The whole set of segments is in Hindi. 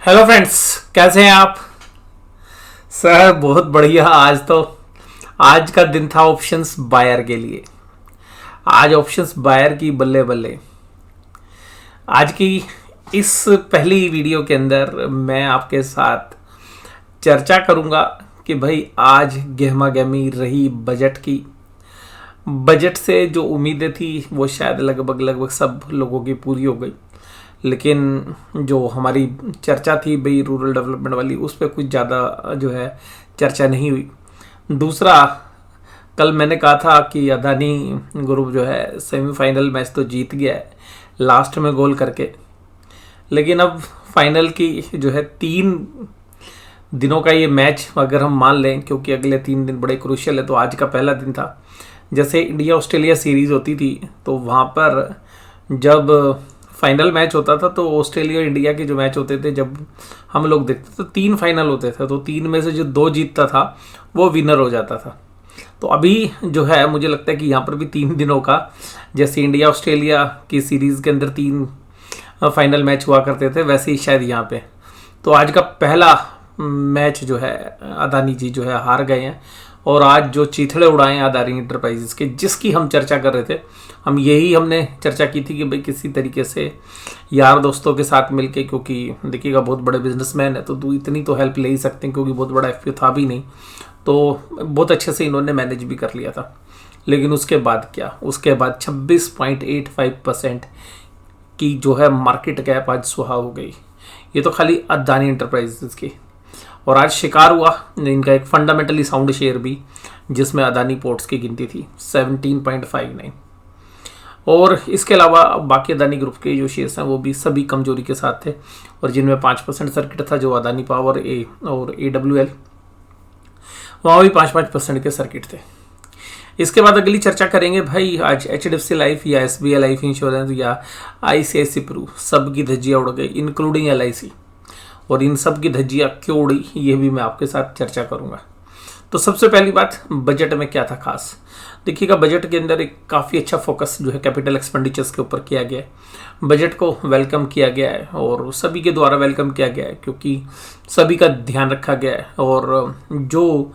हेलो फ्रेंड्स, कैसे हैं आप? सर बहुत बढ़िया। आज का दिन था ऑप्शंस बायर के लिए। आज ऑप्शंस बायर की बल्ले बल्ले। आज की इस पहली वीडियो के अंदर मैं आपके साथ चर्चा करूंगा कि भाई आज गहमा गहमी रही बजट की। बजट से जो उम्मीदें थी वो शायद लगभग लगभग सब लोगों की पूरी हो गई, लेकिन जो हमारी चर्चा थी भाई रूरल डेवलपमेंट वाली, उस पर कुछ ज़्यादा जो है चर्चा नहीं हुई। दूसरा, कल मैंने कहा था कि अदानी ग्रुप जो है सेमीफाइनल मैच तो जीत गया है लास्ट में गोल करके, लेकिन अब फाइनल की जो है 3 दिनों का ये मैच अगर हम मान लें, क्योंकि अगले 3 दिन बड़े क्रूशियल है, तो आज का पहला दिन था। जैसे इंडिया ऑस्ट्रेलिया सीरीज़ होती थी तो वहाँ पर जब फाइनल मैच होता था तो ऑस्ट्रेलिया और इंडिया के जो मैच होते थे जब हम लोग देखते तो 3 फाइनल होते थे, तो 3 में से जो 2 जीतता था वो विनर हो जाता था। तो अभी जो है मुझे लगता है कि यहाँ पर भी 3 दिनों का, जैसे इंडिया ऑस्ट्रेलिया की सीरीज़ के अंदर 3 फाइनल मैच हुआ करते थे, वैसे ही शायद यहाँ पे। तो आज का पहला मैच जो है अदानी जी जो है हार गए हैं, और आज जो चीथड़े उड़ाए हैं अदानी इंटरप्राइजेस के, जिसकी हम चर्चा कर रहे थे, हमने चर्चा की थी कि भाई किसी तरीके से यार दोस्तों के साथ मिलके, क्योंकि देखिएगा बहुत बड़े बिजनेसमैन है तो इतनी तो हेल्प ले ही सकते हैं, क्योंकि बहुत बड़ा एफपीओ था भी नहीं, तो बहुत अच्छे से इन्होंने मैनेज भी कर लिया था। लेकिन उसके बाद क्या, उसके बाद 26.85% की जो है मार्केट कैप आज सुहा हो गई। ये तो खाली अदानी इंटरप्राइजेस की। और आज शिकार हुआ इनका एक फंडामेंटली साउंड शेयर भी, जिसमें अदानी पोर्ट्स की गिनती थी 17.59। और इसके अलावा बाकी अदानी ग्रुप के जो शेयर्स हैं वो भी सभी कमजोरी के साथ थे, और जिनमें 5% सर्किट था, जो अदानी पावर और AWL, वहाँ भी 5% के सर्किट थे। इसके बाद अगली चर्चा करेंगे भाई आज HDFC लाइफ या SBI लाइफ इंश्योरेंस या ICICI प्रू, सब की धज्जियाँ उड़ गई, इंक्लूडिंग LIC। और इन सब की धज्जियाँ क्यों उड़ी ये भी मैं आपके साथ चर्चा करूंगा। तो सबसे पहली बात, बजट में क्या था खास। देखिएगा, बजट के अंदर एक काफ़ी अच्छा फोकस जो है कैपिटल एक्सपेंडिचर्स के ऊपर किया गया है। बजट को वेलकम किया गया है और सभी के द्वारा वेलकम किया गया है, क्योंकि सभी का ध्यान रखा गया है। और जो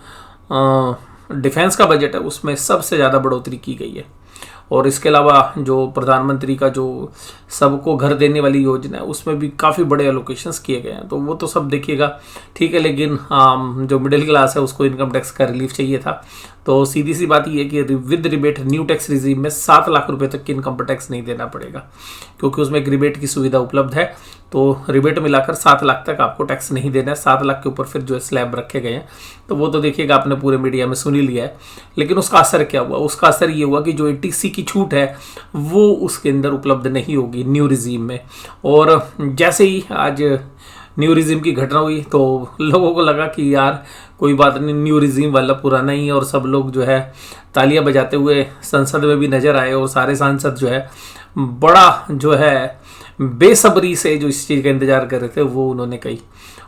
डिफेंस का बजट है उसमें सबसे ज़्यादा बढ़ोतरी की गई है। और इसके अलावा जो प्रधानमंत्री का जो सबको घर देने वाली योजना है उसमें भी काफ़ी बड़े एलोकेशंस किए गए हैं। तो वो तो सब देखिएगा ठीक है, लेकिन जो मिडिल क्लास है उसको इनकम टैक्स का रिलीफ चाहिए था। तो सीधी सी बात ये है कि with rebate new tax regime में 7 लाख रुपए तक की इनकम टैक्स नहीं देना पड़ेगा, क्योंकि उसमें एक रिबेट की सुविधा उपलब्ध है। तो रिबेट मिलाकर 7 लाख तक आपको टैक्स नहीं देना है। 7 लाख के ऊपर फिर जो है स्लैब रखे गए हैं, तो वो तो देखिएगा आपने पूरे मीडिया में सुन ही लिया है। लेकिन उसका असर क्या हुआ? उसका असर ये हुआ कि जो ATC की छूट है वो उसके अंदर उपलब्ध नहीं होगी न्यू रिजीम में। और जैसे ही आज न्यू रिजीम की घटना हुई तो लोगों को लगा कि यार कोई बात नहीं, न्यू रिजीम वाला पुराना ही है, और सब लोग जो है तालियां बजाते हुए संसद में भी नजर आए, और सारे सांसद जो है बड़ा जो है बेसब्री से जो इस चीज़ का इंतजार कर रहे थे वो उन्होंने कही।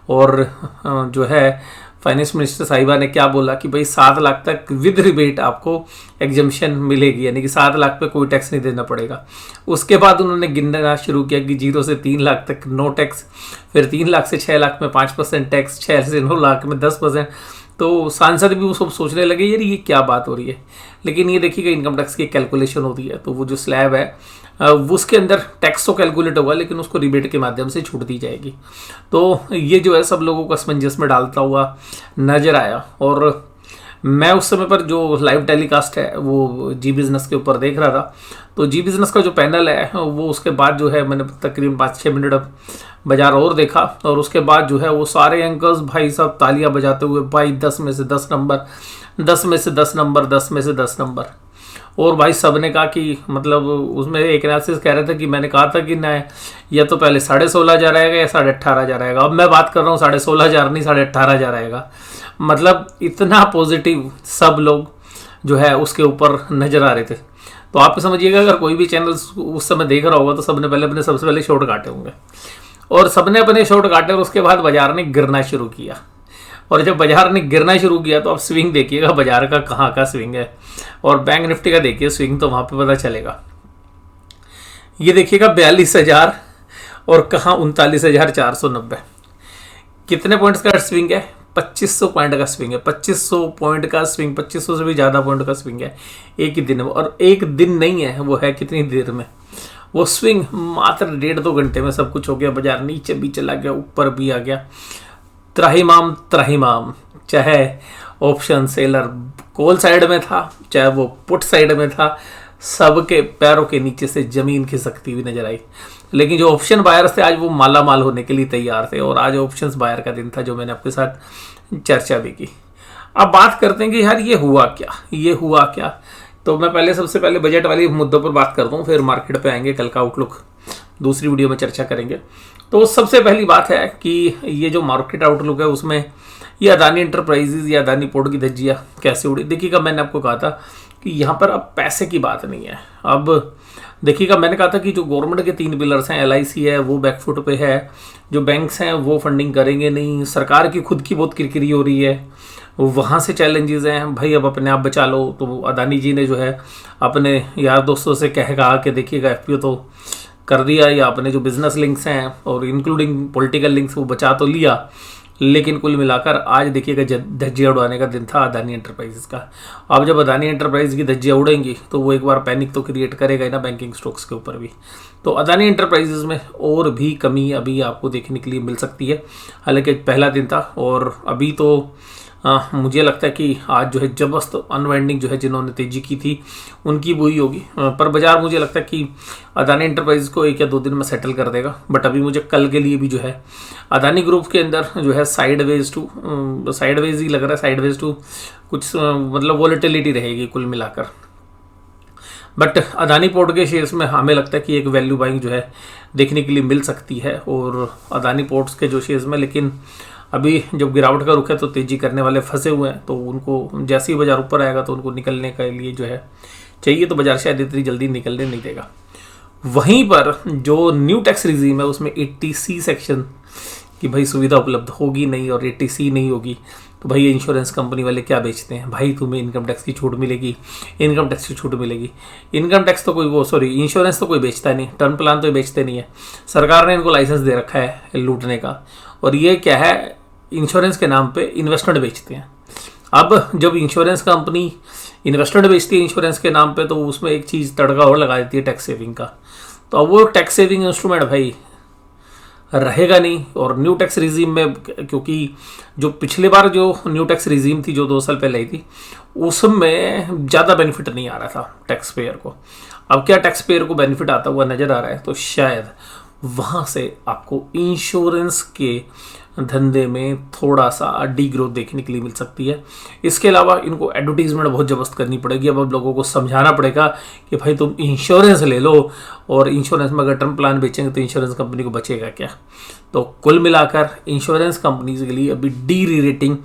और जो है फाइनेंस मिनिस्टर साहिबा ने क्या बोला कि भाई 7 लाख तक विद रिबेट आपको एग्जम्पशन मिलेगी, यानी कि 7 लाख पे कोई टैक्स नहीं देना पड़ेगा। उसके बाद उन्होंने गिनना शुरू किया कि 0 से 3 लाख तक नो टैक्स, फिर 3 लाख से 6 लाख में 5% टैक्स, 6 से 9 लाख में 10%। तो सांसद भी वो सब सोचने लगे यार ये क्या बात हो रही है। लेकिन ये देखिएगा इनकम टैक्स की कैलकुलेशन होती है, तो वो जो स्लैब है उसके अंदर टैक्स तो कैलकुलेट होगा, लेकिन उसको रिबेट के माध्यम से छूट दी जाएगी। तो ये जो है सब लोगों को असमंजस में डालता हुआ नजर आया। और मैं उस समय पर जो लाइव टेलीकास्ट है वो जी बिजनेस के ऊपर देख रहा था, तो जी बिजनेस का जो पैनल है वो उसके बाद जो है मैंने तकरीबन 5-6 मिनट अब बाजार और देखा, और उसके बाद जो है वो सारे एंकर्स भाई साहब तालियां बजाते हुए, भाई 10 में से 10 नंबर, 10 में से 10 नंबर, 10 में से 10 नंबर। और भाई सब ने कहा कि मतलब उसमें एक एनालिसिस कह रहे थे कि मैंने कहा था कि ना या तो पहले 16,500 आएगा या 18,500 आएगा। अब मैं बात कर रहा हूँ 16,500 नहीं 18,500 आएगा। मतलब इतना पॉजिटिव सब लोग जो है उसके ऊपर नजर आ रहे थे। तो आप समझिएगा अगर कोई भी चैनल उस समय देख रहा होगा तो सबने पहले सबसे पहले शॉर्ट काटे होंगे, और सबने अपने शॉर्ट काटे, और उसके बाद बाजार ने गिरना शुरू किया। और जब बाजार ने गिरना शुरू किया तो अब स्विंग देखिएगा बाजार का कहाँ का स्विंग है, और बैंक निफ्टी का देखिए स्विंग, तो वहाँ पे पता चलेगा। ये देखिएगा 42,000 और कहाँ 39,490। कितने पॉइंट्स का स्विंग है? 2500 पॉइंट का स्विंग है। 2500 पॉइंट का स्विंग, 2500 से भी ज़्यादा पॉइंट का स्विंग है एक ही दिन में। और एक दिन नहीं है, वो है कितनी देर में? वो स्विंग मात्र 1.5-2 घंटे में सब कुछ हो गया। बाजार नीचे भी चला गया, ऊपर भी आ गया। त्राहिमाम त्राहिमाम। चाहे ऑप्शन सेलर कॉल साइड में था, चाहे वो पुट साइड में था, सबके पैरों के नीचे से जमीन खिसकती हुई नजर आई। लेकिन जो ऑप्शन बायर्स थे आज वो माला माल होने के लिए तैयार थे। और आज ऑप्शंस बायर का दिन था, जो मैंने आपके साथ चर्चा भी की। अब बात करते हैं कि यार ये हुआ क्या, ये हुआ क्या। तो मैं सबसे पहले बजट वाली मुद्दों पर बात करता हूँ, फिर मार्केट पे आएंगे। कल का आउटलुक दूसरी वीडियो में चर्चा करेंगे। तो सबसे पहली बात है कि ये जो मार्केट आउटलुक है उसमें ये अदानी एंटरप्राइजेज या अदानी पोर्ट की धज्जियाँ कैसे उड़ी। देखिएगा, मैंने आपको कहा था कि यहाँ पर अब पैसे की बात नहीं है। अब देखिएगा, मैंने कहा था कि जो गवर्नमेंट के 3 पिलर्स हैं, LIC है वो बैकफुट पे है, जो बैंक्स हैं वो फंडिंग करेंगे नहीं, सरकार की खुद की बहुत किरकिरी हो रही है, वहाँ से चैलेंजेस हैं। भाई अब अपने आप बचा लो। तो अदानी जी ने जो है अपने यार दोस्तों से कहा कि देखिएगा FPO तो कर दिया, या अपने जो बिजनेस लिंक्स हैं और इंक्लूडिंग पॉलिटिकल लिंक्स वो बचा तो लिया, लेकिन कुल मिलाकर आज देखिएगा धज्जियाँ उड़ाने का दिन था अदानी एंटरप्राइजेस का। अब जब अदानी एंटरप्राइज की धज्जियाँ उड़ेंगी तो वो एक बार पैनिक तो क्रिएट करेगा ही ना बैंकिंग स्टॉक्स के ऊपर भी। तो अदानी एंटरप्राइजेस में और भी कमी अभी आपको देखने के लिए मिल सकती है। हालांकि पहला दिन था और अभी तो मुझे लगता है कि आज जो है जबरदस्त अनवाइंडिंग जो है जिन्होंने तेजी की थी उनकी वही होगी। पर बाजार मुझे लगता है कि अदानी एंटरप्राइज को 1 या 2 दिन में सेटल कर देगा। बट अभी मुझे कल के लिए भी जो है अदानी ग्रुप के अंदर जो है साइडवेज ही लग रहा है, साइडवेज टू कुछ मतलब वॉलेटिलिटी रहेगी कुल मिलाकर। बट अदानी पोर्ट के शेयर्स में हमें लगता है कि एक वैल्यू बाइंग जो है देखने के लिए मिल सकती है और अदानी पोर्ट्स के जो शेयर्स में। लेकिन अभी जब गिरावट का रुख है तो तेजी करने वाले फंसे हुए हैं, तो उनको जैसे ही बाजार ऊपर आएगा तो उनको निकलने के लिए जो है चाहिए, तो बाजार शायद इतनी जल्दी निकलने नहीं देगा। वहीं पर जो न्यू टैक्स रिजीम है उसमें 80C सेक्शन की भाई सुविधा उपलब्ध होगी नहीं, और 80C नहीं होगी तो भाई इंश्योरेंस कंपनी वाले क्या बेचते हैं? भाई तुम्हें इनकम टैक्स की छूट मिलेगी, इनकम टैक्स की छूट मिलेगी। इनकम टैक्स तो इंश्योरेंस तो कोई बेचता नहीं, टर्म प्लान तो बेचते नहीं है। सरकार ने इनको लाइसेंस दे रखा है लूटने का, और ये क्या है, इंश्योरेंस के नाम पे इन्वेस्टमेंट बेचते हैं। अब जब इंश्योरेंस कंपनी इन्वेस्टमेंट बेचती है इंश्योरेंस के नाम पे, तो उसमें एक चीज़ तड़का और लगा देती है टैक्स सेविंग का। तो अब वो टैक्स सेविंग इंस्ट्रूमेंट भाई रहेगा नहीं। और न्यू टैक्स रिजीम में, क्योंकि जो पिछले बार जो न्यू टैक्स रिजीम थी जो 2 साल पहले आई थी, उसमें ज़्यादा बेनिफिट नहीं आ रहा था टैक्स पेयर को। अब क्या टैक्स पेयर को बेनिफिट आता हुआ नज़र आ रहा है, तो शायद वहाँ से आपको इंश्योरेंस के धंधे में थोड़ा सा डी ग्रोथ देखने के लिए मिल सकती है। इसके अलावा इनको एडवर्टीजमेंट बहुत जबरदस्त करनी पड़ेगी। अब लोगों को समझाना पड़ेगा कि भाई तुम इंश्योरेंस ले लो, और इंश्योरेंस में अगर टर्म प्लान बेचेंगे तो इंश्योरेंस कंपनी को बचेगा क्या। तो कुल मिलाकर इंश्योरेंस कंपनीज के लिए अभी डी रेटिंग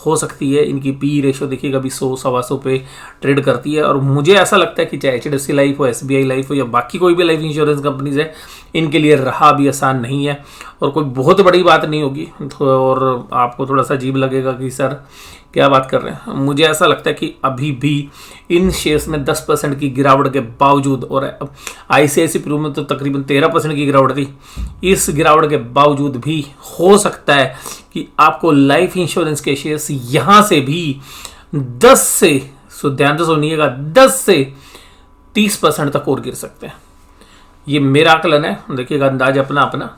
हो सकती है। इनकी पी रेशो देखिएगा अभी 100-125 पे ट्रेड करती है। और मुझे ऐसा लगता है कि चाहे HDFC लाइफ हो, SBI लाइफ हो, या बाकी कोई भी लाइफ इंश्योरेंस कंपनीज है, इनके लिए राह भी आसान नहीं है और कोई बहुत बड़ी बात नहीं होगी। और आपको थोड़ा सा अजीब लगेगा कि सर क्या बात कर रहे हैं। मुझे ऐसा लगता है कि अभी भी इन शेयर्स में 10% की गिरावट के बावजूद, और ICICI प्रू में तो तकरीबन 13% की गिरावट थी, इस गिरावट के बावजूद भी हो सकता है कि आपको लाइफ इंश्योरेंस के शेयर्स यहाँ से भी 10 से, ध्यान से सुनिएगा, 10 से 30% तक और गिर सकते हैं। ये मेरा आकलन है, देखिएगा, अंदाज अपना अपना,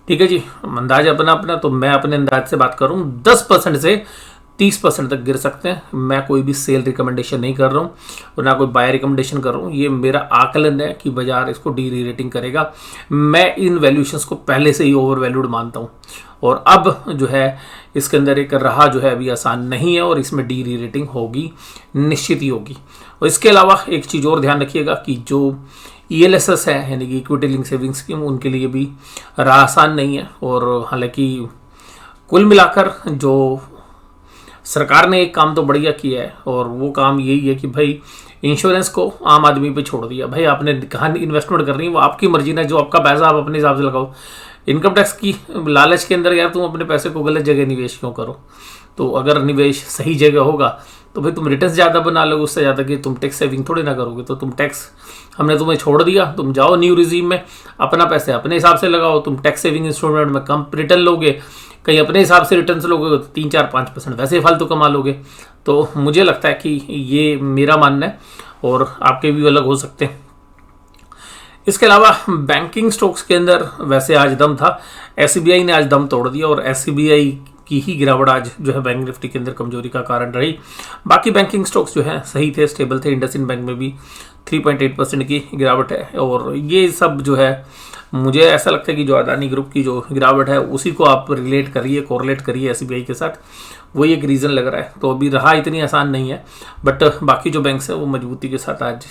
ठीक है जी, अंदाज अपना अपना। तो मैं अपने अंदाज से बात करूं, 10% से 30% तक गिर सकते हैं। मैं कोई भी सेल रिकमेंडेशन नहीं कर रहा हूँ और ना कोई बाय रिकमेंडेशन कर रहा हूँ। ये मेरा आकलन है कि बाजार इसको डी रेटिंग करेगा। मैं इन वैल्यूशंस को पहले से ही ओवर वैल्यूड मानता हूँ, और अब जो है इसके अंदर एक राह जो है अभी आसान नहीं है, और इसमें डी रेटिंग होगी, निश्चित ही होगी। और इसके अलावा एक चीज़ और ध्यान रखिएगा कि जो ELSS है, यानी कि इक्विटी लिंक सेविंग स्कीम, उनके लिए भी राह आसान नहीं है। और हालांकि कुल मिलाकर जो सरकार ने एक काम तो बढ़िया किया है, और वो काम यही है कि भाई इंश्योरेंस को आम आदमी पे छोड़ दिया। भाई आपने कहाँ इन्वेस्टमेंट करनी है वो आपकी मर्जी ना, जो आपका पैसा आप अपने हिसाब से लगाओ। इनकम टैक्स की लालच के अंदर यार तुम अपने पैसे को गलत जगह निवेश क्यों करो। तो अगर निवेश सही जगह होगा तो भाई तुम रिटर्न ज़्यादा बना लोगे, उससे ज़्यादा कि तुम टैक्स सेविंग थोड़ी ना करोगे। तो तुम टैक्स, हमने तुम्हें छोड़ दिया, तुम जाओ न्यू रिजीम में, अपना पैसे अपने हिसाब से लगाओ, तुम टैक्स सेविंग इंस्ट्रूमेंट में कम रिटर्न लोगे, कहीं अपने हिसाब से रिटर्न लोगे तो 3-4-5% वैसे फालतू कमा लोगे। तो मुझे लगता है कि ये मेरा मानना है और आपके भी अलग हो सकते हैं। इसके अलावा बैंकिंग स्टॉक्स के अंदर वैसे आज दम था, एसबीआई ने आज दम तोड़ दिया और एसबीआई की ही गिरावट आज जो है बैंक निफ्टी के अंदर कमजोरी का कारण रही। बाकी बैंकिंग स्टॉक्स जो है सही थे, स्टेबल थे। इंडसइंड बैंक में भी 3.8% की गिरावट है और ये सब जो है मुझे ऐसा लगता है कि जो अदानी ग्रुप की जो गिरावट है उसी को आप रिलेट करिए, कोरिलेट करिए एसबीआई के साथ, वही एक रीज़न लग रहा है। तो अभी रहा इतनी आसान नहीं है, बट बाकी जो बैंक्स हैं वो मजबूती के साथ आज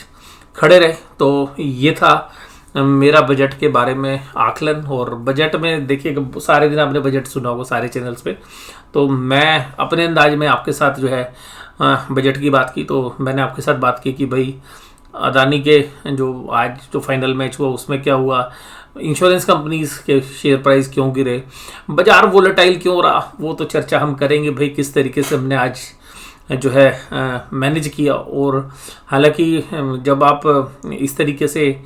खड़े रहे। तो ये था मेरा बजट के बारे में आकलन। और बजट में देखिए सारे दिन आपने बजट सुना होगा सारे चैनल्स पे, तो मैं अपने अंदाज में आपके साथ जो है बजट की बात की। तो मैंने आपके साथ बात की कि भाई अदानी के जो आज जो फाइनल मैच हुआ उसमें क्या हुआ, इंश्योरेंस कंपनीज के शेयर प्राइस क्यों गिरे, बाजार वोलेटाइल क्यों रहा, वो तो चर्चा हम करेंगे भाई किस तरीके से हमने आज जो है मैनेज किया। और हालांकि जब आप इस तरीके से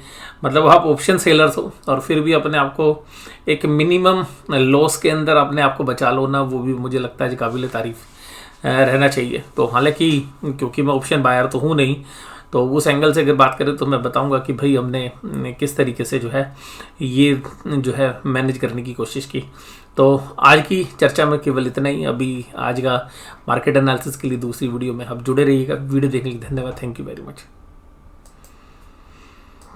मतलब आप ऑप्शन सेलर्स हो और फिर भी अपने आप को एक मिनिमम लॉस के अंदर अपने आप को बचा लो ना, वो भी मुझे लगता है काबिल तारीफ रहना चाहिए। तो हालांकि क्योंकि मैं ऑप्शन बायर तो हूँ नहीं, तो उस एंगल से अगर बात करें तो मैं बताऊंगा कि भाई हमने किस तरीके से जो है ये जो है मैनेज करने की कोशिश की। तो आज की चर्चा में केवल इतना ही। अभी आज का मार्केट एनालिसिस के लिए दूसरी वीडियो में आप जुड़े रहिएगा। वीडियो देखने के लिए धन्यवाद। Thank you very much.